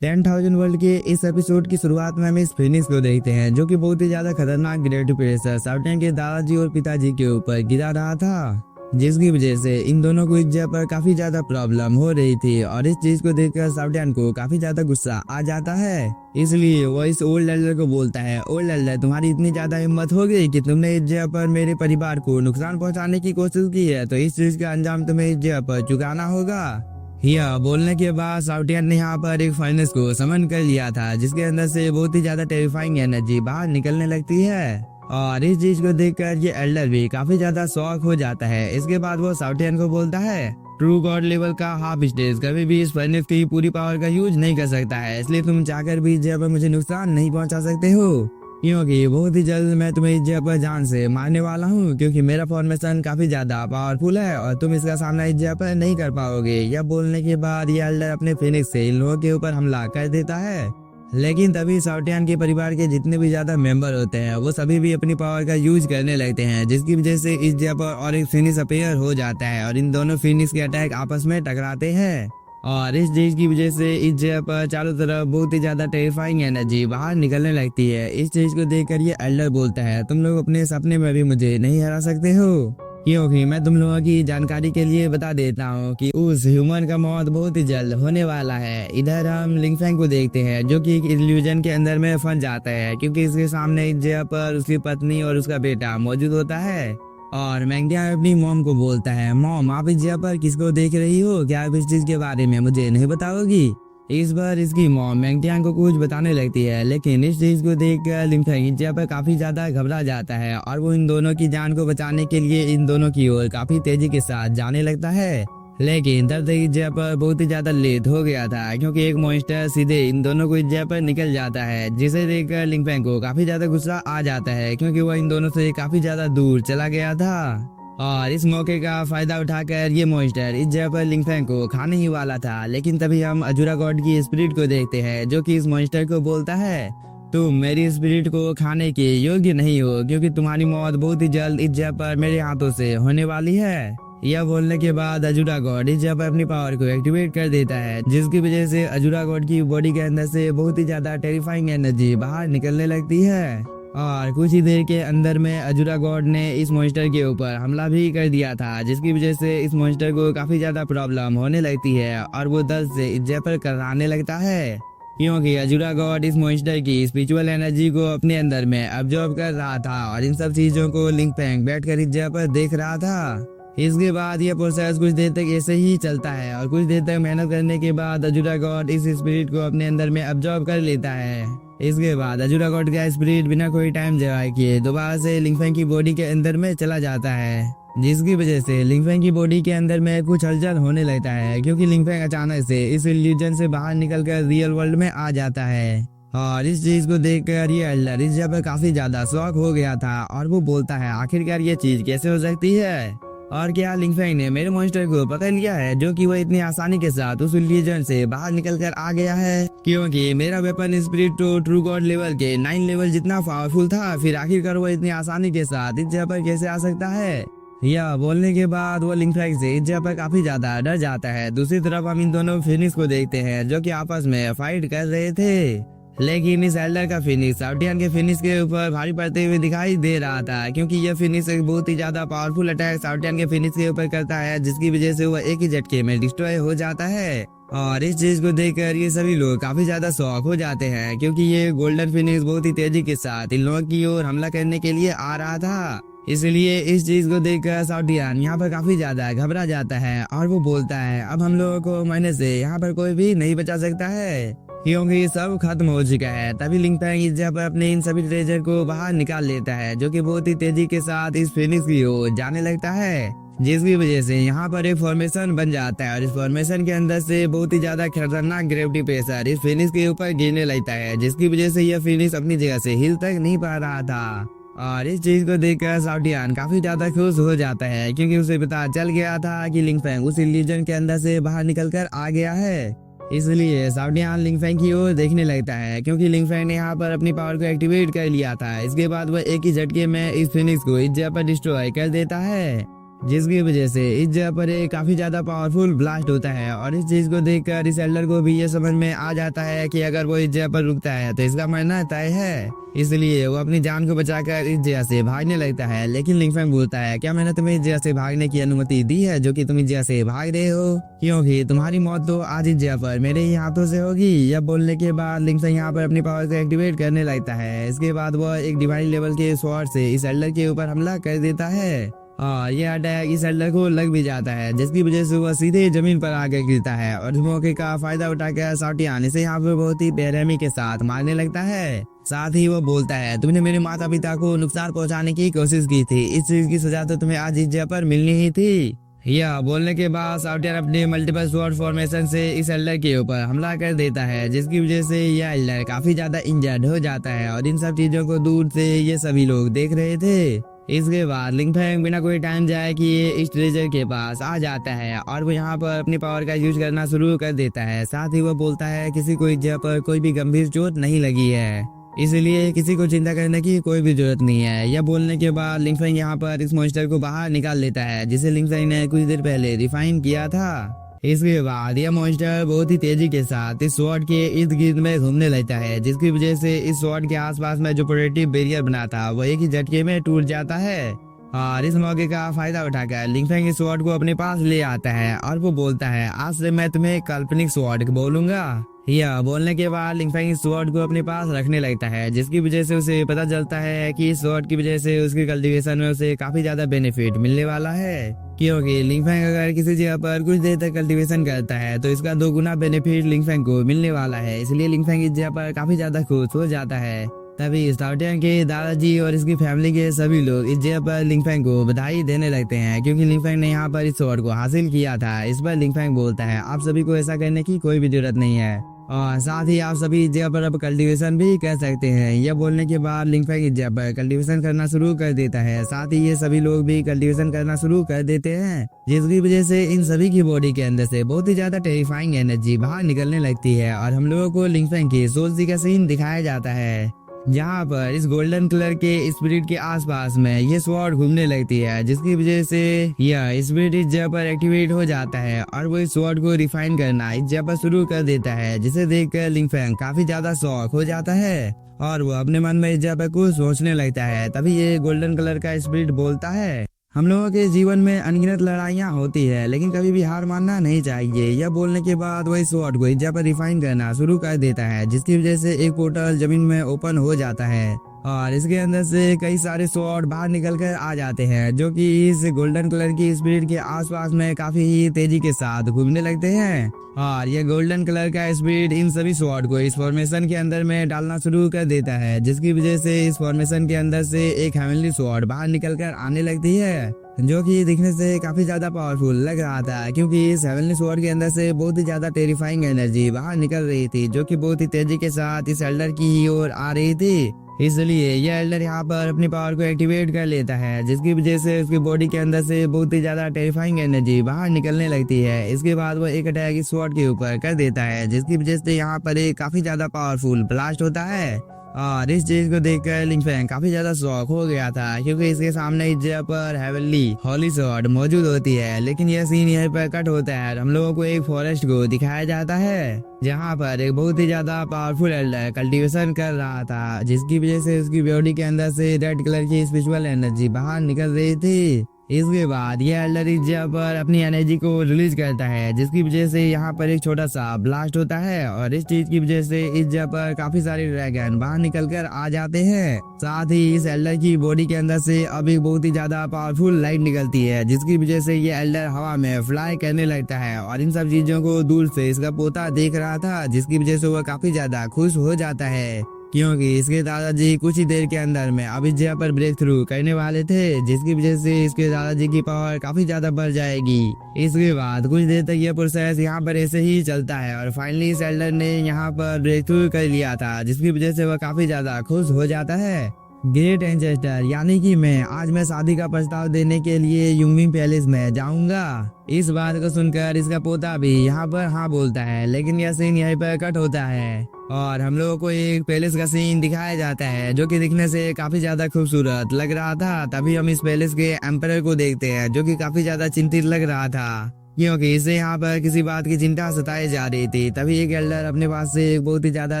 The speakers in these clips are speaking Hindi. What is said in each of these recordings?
10,000 वर्ल्ड के इस एपिसोड की शुरुआत में हम इस फिनिक्स को देखते हैं जो कि बहुत ही ज्यादा खतरनाक ग्रेविटी प्रेशर साउटियन के दादाजी और पिताजी के ऊपर गिरा रहा था, जिसकी वजह से इन दोनों को इस जगह पर काफी ज्यादा प्रॉब्लम हो रही थी। और इस चीज को देखकर साउटियन को काफी ज्यादा गुस्सा आ जाता है, इसलिए वो इस ओल्ड एल्डर को बोलता है, ओल्ड एल्डर तुम्हारी इतनी ज्यादा हिम्मत हो गई कि तुमने इस जगह पर मेरे परिवार को नुकसान पहुंचाने की कोशिश की है, तो इस चीज का अंजाम तुम्हें इस जगह पर चुकाना होगा। यह बोलने के बाद साउटियन ने यहाँ पर एक फर्नेस को समन कर लिया था, जिसके अंदर से बहुत ही ज्यादा टेरिफाइंग एनर्जी बाहर निकलने लगती है। और इस चीज को देखकर ये एल्डर भी काफी ज्यादा शॉक हो जाता है। इसके बाद वो साउटियन को बोलता है, ट्रू गॉड लेवल का हाफ स्टेज कभी भी इस फर्नेस की पूरी पावर का यूज नहीं कर सकता है, इसलिए तुम चाहकर भी इस जगह पर मुझे नुकसान नहीं पहुंचा सकते हो, क्योंकि बहुत ही जल्द मैं तुम्हें इस जगह पर जान से मारने वाला हूँ, क्योंकि मेरा फॉर्मेशन काफी ज्यादा पावरफुल है और तुम इसका सामना इस जगह पर नहीं कर पाओगे। यह बोलने के बाद ये एल्डर अपने फिनिक्स से इन लोगों के ऊपर हमला कर देता है, लेकिन तभी साउटियन के परिवार के जितने भी ज्यादा मेंबर होते हैं वो सभी भी अपनी पावर का यूज करने लगते हैं, जिसकी वजह से इस जगह पर और एक फिनिक्स अपीयर हो जाता है और इन दोनों फिनिक्स के अटैक आपस में टकराते हैं। और इस चीज की वजह से इस जगह पर चारों तरफ बहुत ही ज्यादा टेरिफाइंग एनर्जी बाहर निकलने लगती है। इस चीज को देखकर ये एल्डर बोलता है, तुम लोग अपने सपने में भी मुझे नहीं हरा सकते हो, क्योंकि मैं तुम लोगों की जानकारी के लिए बता देता हूँ कि उस ह्यूमन का मौत बहुत ही जल्द होने वाला है। इधर हम लिंगफेंग को देखते हैं जो कि एक इल्यूजन के अंदर में फंस जाता है, क्योंकि इसके सामने इस जगह पर उसकी पत्नी और उसका बेटा मौजूद होता है। और मैंगटियांग अपनी मॉम को बोलता है, मॉम आप इस जगह पर किसको देख रही हो, क्या आप इस चीज के बारे में मुझे नहीं बताओगी। इस बार इसकी मॉम मैंगटियांग को कुछ बताने लगती है, लेकिन इस चीज को देखकर लिंगफेंग इस जगह पर काफी ज्यादा घबरा जाता है और वो इन दोनों की जान को बचाने के लिए इन दोनों की ओर काफी तेजी के साथ जाने लगता है। लेकिन तब तक इस जगह पर बहुत ही ज्यादा लेट हो गया था, क्योंकि एक मॉन्स्टर सीधे इन दोनों को इस जगह पर निकल जाता है, जिसे देखकर लिंगफेंग को काफी ज्यादा गुस्सा आ जाता है, क्योंकि वह इन दोनों से काफी ज्यादा दूर चला गया था। और इस मौके का फायदा उठाकर ये मॉन्स्टर इस जगह पर लिंगफेंग को खाने ही वाला था। लेकिन तभी हम अजूरा गॉड की स्पिरिट को देखते हैं जो कि इस मॉन्स्टर को बोलता है, तुम मेरी स्पिरिट को खाने के योग्य नहीं हो, क्योंकि तुम्हारी मौत बहुत ही जल्द इस जगह पर मेरे हाथों से होने वाली है। यह बोलने के बाद अजूरा गॉड इस जगह पर अपनी पावर को एक्टिवेट कर देता है, जिसकी वजह से अजूरा गॉड की बॉडी के अंदर से बहुत ही ज्यादा टेरिफाइंग एनर्जी बाहर निकलने लगती है। और कुछ ही देर के अंदर में अजूरा गॉड ने इस मॉन्स्टर के ऊपर हमला भी कर दिया था, जिसकी वजह से इस मॉन्स्टर को काफी ज्यादा प्रॉब्लम होने लगती है और वो दर्द से इस जगह पर कराने लगता है, क्योंकि अजूरा गॉड इस मॉन्स्टर की स्पिरिचुअल एनर्जी को अपने अंदर में अब्जॉर्ब कर रहा था और इन सब चीजों को लिंगफेंग बैठकर इस जगह पर देख रहा था। इसके बाद यह प्रोसेस कुछ देर तक ऐसे ही चलता है और कुछ देर तक मेहनत करने के बाद अजूरा गॉड इस स्पिरिट को अपने अंदर में अब्जॉर्ब कर लेता है। इसके बाद अजूरा गॉड का स्पिरिट बिना कोई टाइम जवाए किए दोबारा से लिंगफेंग की बॉडी के अंदर में चला जाता है, जिसकी वजह से लिंगफेंग की बॉडी के अंदर में कुछ हलचल होने लगता है, क्योंकि लिंगफेंग अचानक से इस इल्यूजन से बाहर निकलकर रियल वर्ल्ड में आ जाता है। और इस चीज को देखकर ये एल्डर इस जगह पर काफी ज्यादा शॉक हो गया था और वो बोलता है, आखिरकार ये चीज कैसे हो सकती है, और क्या लिंगफेंग ने मेरे मॉन्स्टर को पकड़ लिया है जो कि वह इतनी आसानी के साथ उस इल्यूजन से बाहर निकल कर आ गया है, क्योंकि मेरा वेपन स्पिरिट तो ट्रू गॉड लेवल के 9 लेवल जितना पावरफुल था, फिर आखिरकार वो इतनी आसानी के साथ इस जगह पर कैसे आ सकता है। यह बोलने के बाद वो लिंगफेंग से इस जगह पर काफी ज्यादा डर जाता है। दूसरी तरफ हम इन दोनों फिनिक्स को देखते हैं जो कि आपस में फाइट कर रहे थे, लेकिन इस एल्डर का फिनिक्स साउटियन के फिनिक्स के ऊपर भारी पड़ते हुए दिखाई दे रहा था, क्योंकि यह फिनिक्स एक बहुत ही ज्यादा पावरफुल अटैक साउटियन के फिनिक्स के ऊपर करता है, जिसकी वजह से वह एक ही झटके में डिस्ट्रॉय हो जाता है। और इस चीज को देखकर ये सभी लोग काफी ज्यादा शॉक हो जाते हैं, क्योंकि ये गोल्डन फिनिक्स बहुत ही तेजी के साथ इन लोगों की ओर हमला करने के लिए आ रहा था। इसलिए इस चीज को देखकर साउटियन यहाँ पर काफी ज्यादा घबरा जाता है और वो बोलता है, अब हम लोगों को मरने से यहाँ पर कोई भी नहीं बचा सकता है, क्योंकि सब खत्म हो चुका है। तभी लिंगफेंग इस जगह पर अपने इन सभी ट्रेजर को बाहर निकाल लेता है, जो कि बहुत ही तेजी के साथ इस फिनिक्स की ओर जाने लगता है, जिसकी वजह से यहाँ पर एक फॉर्मेशन बन जाता है और इस फॉर्मेशन के अंदर से बहुत ही ज्यादा खतरनाक ग्रेविटी प्रेशर इस फिनिक्स के ऊपर गिरने लगता है, जिसकी वजह से यह फिनिक्स अपनी जगह से हिल तक नहीं पा रहा था। और इस चीज को देखकर साउटियन काफी ज्यादा खुश हो जाता है, क्योंकि उसे पता चल गया था कि लिंगफेंग उस इल्यूजन के अंदर से बाहर निकल कर आ गया है। इसलिए साउटियन लिंगफेंग की ओर देखने लगता है, क्योंकि लिंगफेंग ने यहाँ पर अपनी पावर को एक्टिवेट कर लिया था। इसके बाद वह एक ही झटके में इस फिनिक्स को इस जगह पर डिस्ट्रॉय कर देता है। जिसकी वजह से इस जगह पर एक काफी ज्यादा पावरफुल ब्लास्ट होता है। और इस चीज को देखकर इस एल्डर को भी ये समझ में आ जाता है कि अगर वो इस जगह पर रुकता है तो इसका मरना तय है। इसलिए वो अपनी जान को बचाकर इस जगह से भागने लगता है। लेकिन लिंग फेंग बोलता है, क्या मैंने तुम्हें इस जगह से भागने की अनुमति दी है जो कि तुम इस जगह से भाग रहे हो? क्योंकि तुम्हारी मौत तो आज इस जगह पर मेरे ही हाथों से होगी। यह बोलने के बाद लिंग फेंग यहाँ पर अपनी पावर को एक्टिवेट करने लगता है। इसके बाद वह एक डिवाइन लेवल के स्वॉर्ड से इस एल्डर के ऊपर हमला कर देता है और यह अटैक इस एल्डर को लग भी जाता है, जिसकी वजह से वह सीधे जमीन पर आकर गिरता है। और इस मौके का फायदा उठाकर साउटियान इसे यहाँ पर बहुत ही बेरहमी के साथ मारने लगता है। साथ ही वो बोलता है, तुमने मेरे माता पिता को नुकसान पहुंचाने की कोशिश की थी, इस चीज की सजा तो तुम्हें आज इस जगह पर मिलनी ही थी। यह बोलने के बाद साउटियान अपने मल्टीपल स्वॉर्ड फॉर्मेशन से इस एल्डर के ऊपर हमला कर देता है, जिसकी वजह से यह एल्डर काफी ज्यादा इंजर्ड हो जाता है। और इन सब चीजों को दूर से ये सभी लोग देख रहे थे। इसके बाद लिंग फेंग बिना कोई टाइम जाए कि ये इस ट्रेजर के पास आ जाता है और वो यहाँ पर अपनी पावर का यूज करना शुरू कर देता है। साथ ही वो बोलता है, किसी को इस जगह पर कोई भी गंभीर चोट नहीं लगी है, इसलिए किसी को चिंता करने की कोई भी जरूरत नहीं है। यह बोलने के बाद लिंग फेंग यहाँ पर इस मॉन्स्टर को बाहर निकाल लेता है, जिसे लिंग फेंग ने कुछ देर पहले रिफाइन किया था। इसके बाद यह मॉन्स्टर बहुत ही तेजी के साथ इस स्वॉर्ड के इर्द गिर्द में घूमने लगता है, जिसकी वजह से इस स्वॉर्ड के आसपास में जो प्रोटेक्टिव बैरियर बना था वो एक ही झटके में टूट जाता है। और इस मौके का फायदा उठाकर लिंग फेंग इस स्वॉर्ड को अपने पास ले आता है और वो बोलता है, आज से मैं तुम्हें काल्पनिक स्वॉर्ड बोलूंगा। यह बोलने के बाद लिंग फेंग इस स्वॉर्ड को अपने पास रखने लगता है, जिसकी वजह से उसे पता चलता है कि इस स्वॉर्ड की वजह से उसकी कल्टीवेशन में उसे काफी ज्यादा बेनिफिट मिलने वाला है। क्योंकि लिंग फेंग अगर किसी जगह पर कुछ देर तक कल्टीवेशन करता है तो इसका 2 गुना बेनिफिट लिंग फेंग को मिलने वाला है। इसलिए लिंग फेंग इस जगह पर काफी ज्यादा खुश हो जाता है। तभी साउटियान के दादाजी और इसकी फैमिली के सभी लोग इस जगह पर लिंग फेंग को बधाई देने लगते हैं, क्योंकि लिंग फेंग ने यहाँ पर इस स्वॉर्ड को हासिल किया था। इस पर लिंग फेंग बोलता है, आप सभी को ऐसा करने की कोई भी जरूरत नहीं है और साथ ही आप सभी इस जगह पर अब कल्टीवेशन भी कर सकते हैं। यह बोलने के बाद लिंग फेंग इस जगह पर कल्टीवेशन करना शुरू कर देता है। साथ ही ये सभी लोग भी कल्टीवेशन करना शुरू कर देते हैं, जिसकी वजह से इन सभी की बॉडी के अंदर से बहुत ही ज्यादा टेरिफाइंग एनर्जी बाहर निकलने लगती है। और हम लोगों को लिंग फेंग की सोल्सी का सीन दिखाया जाता है, जहाँ पर इस गोल्डन कलर के स्पिरिट के आसपास में ये स्वॉर्ड घूमने लगती है, जिसकी वजह से यह स्पिरिट इस जगह पर एक्टिवेट हो जाता है और वो इस स्वॉर्ड को रिफाइन करना इस जगह पर शुरू कर देता है, जिसे देखकर लिंग फेंग काफी ज्यादा शॉक हो जाता है और वो अपने मन में इस जगह पर कुछ सोचने लगता है। तभी ये गोल्डन कलर का स्पिरिट बोलता है, हम लोगों के जीवन में अनगिनत लड़ाइयाँ होती है, लेकिन कभी भी हार मानना नहीं चाहिए। यह बोलने के बाद वही स्वॉर्ड को इस जगह पर रिफाइन करना शुरू कर देता है, जिसकी वजह से एक पोर्टल जमीन में ओपन हो जाता है और इसके अंदर से कई सारे स्वॉर्ड बाहर निकल कर आ जाते हैं, जो कि इस गोल्डन कलर की स्पिरिट के आसपास में काफी ही तेजी के साथ घूमने लगते हैं। और यह गोल्डन कलर का स्पिरिट इन सभी स्वॉर्ड को इस फॉर्मेशन के अंदर में डालना शुरू कर देता है, जिसकी वजह से इस फॉर्मेशन के अंदर से एक हेवनली स्वॉर्ड बाहर निकल कर आने लगती है, जो कि दिखने से काफी ज्यादा पावरफुल लग रहा था, क्योंकि इस हेवनली स्वॉर्ड के अंदर से बहुत ही ज्यादा टेरिफाइंग एनर्जी बाहर निकल रही थी, जो कि बहुत ही तेजी के साथ इस एल्डर की ही ओर आ रही थी। इसलिए यह एल्डर यहाँ पर अपनी पावर को एक्टिवेट कर लेता है, जिसकी वजह से उसकी बॉडी के अंदर से बहुत ही ज्यादा टेरिफाइंग एनर्जी बाहर निकलने लगती है। इसके बाद वो एक अटैक इस स्वॉर्ड के ऊपर कर देता है, जिसकी वजह से यहाँ पर एक काफी ज्यादा पावरफुल ब्लास्ट होता है। और इस चीज को देखकर लिंग फेंग काफी ज्यादा शॉक हो गया था, क्योंकि इसके सामने इस जगह पर हेवनली होली स्वॉर्ड मौजूद होती है। लेकिन यह सीन यहीं पर कट होता है, हम लोगों को एक फॉरेस्ट को दिखाया जाता है, जहाँ पर एक बहुत ही ज्यादा पावरफुल एल्डर कल्टीवेशन कर रहा था, जिसकी वजह से उसकी बॉडी के अंदर से रेड कलर की स्पिरिचुअल एनर्जी बाहर निकल रही थी। इसके बाद यह एल्डर इस जगह पर अपनी एनर्जी को रिलीज करता है, जिसकी वजह से यहाँ पर एक छोटा सा ब्लास्ट होता है और इस चीज की वजह से इस जगह पर काफी सारे ड्रैगन बाहर निकल कर आ जाते हैं। साथ ही इस एल्डर की बॉडी के अंदर से अब एक बहुत ही ज्यादा पावरफुल लाइट निकलती है, जिसकी वजह से ये एल्डर हवा में फ्लाई करने लगता है और इन सब चीजों को दूर से इसका पोता देख रहा था, जिसकी वजह से वह काफी ज्यादा खुश हो जाता है, क्योंकि इसके दादाजी कुछ ही देर के अंदर में अब इस जगह पर ब्रेक थ्रू करने वाले थे, जिसकी वजह से इसके दादाजी की पावर काफी ज्यादा बढ़ जाएगी। इसके बाद कुछ देर तक यह प्रोसेस यहाँ पर ऐसे ही चलता है और फाइनली इस एल्डर ने यहाँ पर ब्रेक थ्रू कर लिया था, जिसकी वजह से वह काफी ज्यादा खुश हो जाता है। ग्रेट एंसेस्टर यानी कि मैं शादी का प्रस्ताव देने के लिए युंगमिंग पैलेस में जाऊंगा। इस बात को सुनकर इसका पोता भी यहाँ पर हाँ बोलता है, लेकिन यह सीन यहीं पर कट होता है। और हम लोगों को एक पैलेस का सीन दिखाया जाता है जो कि दिखने से काफी ज्यादा खूबसूरत लग रहा था। तभी हम इस पैलेस के एम्परर को देखते हैं जो कि काफी ज्यादा चिंतित लग रहा था क्योंकि इसे यहाँ पर किसी बात की चिंता सताई जा रही थी। तभी एक एल्डर अपने पास से एक बहुत ही ज्यादा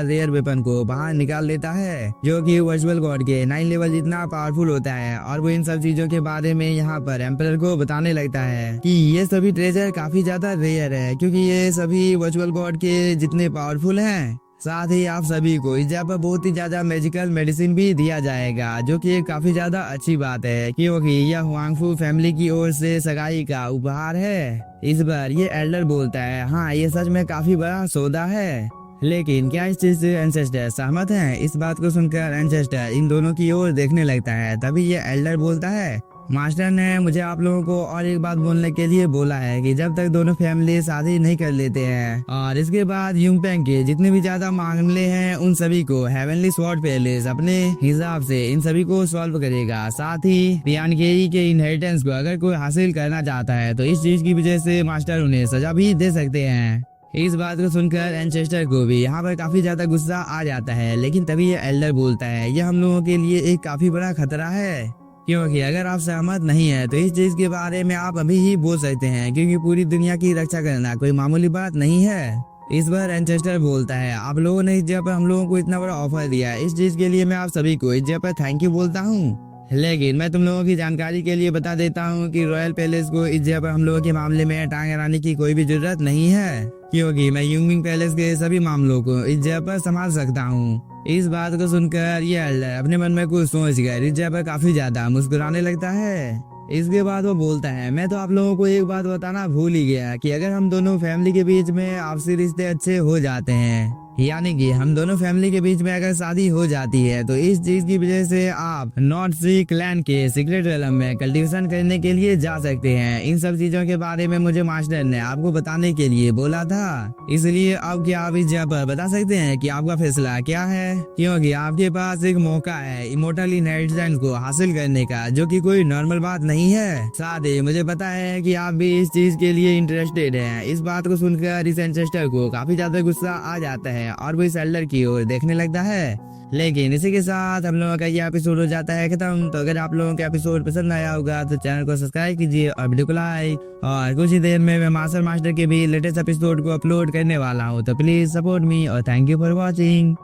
रेयर वेपन को बाहर निकाल लेता है जो कि वर्चुअल गॉड के 9 लेवल जितना पावरफुल होता है और वो इन सब चीजों के बारे में यहाँ पर एम्परर को बताने लगता है कि ये सभी ट्रेजर काफी ज्यादा रेयर है क्योंकि ये सभी वर्चुअल गॉड के जितने पावरफुल हैं। साथ ही आप सभी को इस जगह पर बहुत ही ज्यादा मेडिकल मेडिसिन भी दिया जाएगा जो कि काफी ज्यादा अच्छी बात है क्योंकि यह हुआंगफू फैमिली की ओर से सगाई का उपहार है। इस बार ये एल्डर बोलता है, हाँ ये सच में काफी बड़ा सौदा है, लेकिन क्या इस चीज से एंसेस्टर सहमत हैं? इस बात को सुनकर एंसेस्टर इन दोनों की ओर देखने लगता है। तभी ये एल्डर बोलता है, मास्टर ने मुझे आप लोगों को और एक बात बोलने के लिए बोला है कि जब तक दोनों फैमिली शादी नहीं कर लेते हैं और इसके बाद यूंगपेंग के जितने भी ज्यादा मामले हैं उन सभी को हेवनली स्वॉर्ड पैलेस अपने हिसाब से इन सभी को सॉल्व करेगा। साथ ही पियानकेई के इनहेरिटेंस को अगर कोई हासिल करना चाहता है तो इस चीज की वजह से मास्टर उन्हें सजा भी दे सकते हैं। इस बात को सुनकर एंसेस्टर को भी यहाँ पर काफी ज्यादा गुस्सा आ जाता है, लेकिन तभी ये एल्डर बोलता है, यह हम लोगों के लिए एक काफी बड़ा खतरा है क्योंकि अगर आप सहमत नहीं है तो इस चीज के बारे में आप अभी ही बोल सकते हैं क्योंकि पूरी दुनिया की रक्षा करना कोई मामूली बात नहीं है। इस बार एंसेस्टर बोलता है, आप लोगों ने इस जगह पर हम लोगों को इतना बड़ा ऑफर दिया, इस चीज के लिए मैं आप सभी को इस जगह पर थैंक यू बोलता हूँ। लेकिन मैं तुम लोगों की जानकारी के लिए बता देता हूँ कि रॉयल पैलेस को इस जगह पर हम लोगों के मामले में टांग अड़ाने की कोई भी जरूरत नहीं है क्योंकि मैं यूंगमिंग पैलेस के सभी मामलों को इस जगह पर संभाल सकता हूँ। इस बात को सुनकर ये एल्डर अपने मन में कुछ सोच कर इस जगह पर काफी ज्यादा मुस्कुराने लगता है। इसके बाद वो बोलता है, मैं तो आप लोगों को एक बात बताना भूल ही गया कि अगर हम दोनों फैमिली के बीच में आपसी रिश्ते अच्छे हो जाते हैं, यानी कि हम दोनों फैमिली के बीच में अगर शादी हो जाती है तो इस चीज की वजह से आप नॉर्थ सी क्लैन के सीक्रेट रेलम में कल्टीवेशन करने के लिए जा सकते हैं। इन सब चीजों के बारे में मुझे मास्टर ने आपको बताने के लिए बोला था, इसलिए अब क्या आप इस जगह पर बता सकते हैं कि आपका फैसला क्या है? क्योंकि आपके पास एक मौका है इमोर्टल इनहेरिटेंस को हासिल करने का जो कि कोई नॉर्मल बात नहीं है। साथ ही मुझे पता है कि आप भी इस चीज के लिए इंटरेस्टेड हैं। इस बात को सुनकर इस एंसेस्टर को काफी ज्यादा गुस्सा आ जाता है और वो इस एल्डर की ओर देखने लगता है। लेकिन इसी के साथ हम लोगों का ये एपिसोड हो जाता है खत्म। तो अगर आप लोगों को एपिसोड पसंद आया होगा तो चैनल को सब्सक्राइब कीजिए और वीडियो को लाइक, और कुछ ही देर में मैं मास्टर के भी लेटेस्ट एपिसोड को अपलोड करने वाला हूँ, तो प्लीज सपोर्ट मी और थैंक यू फॉर वॉचिंग।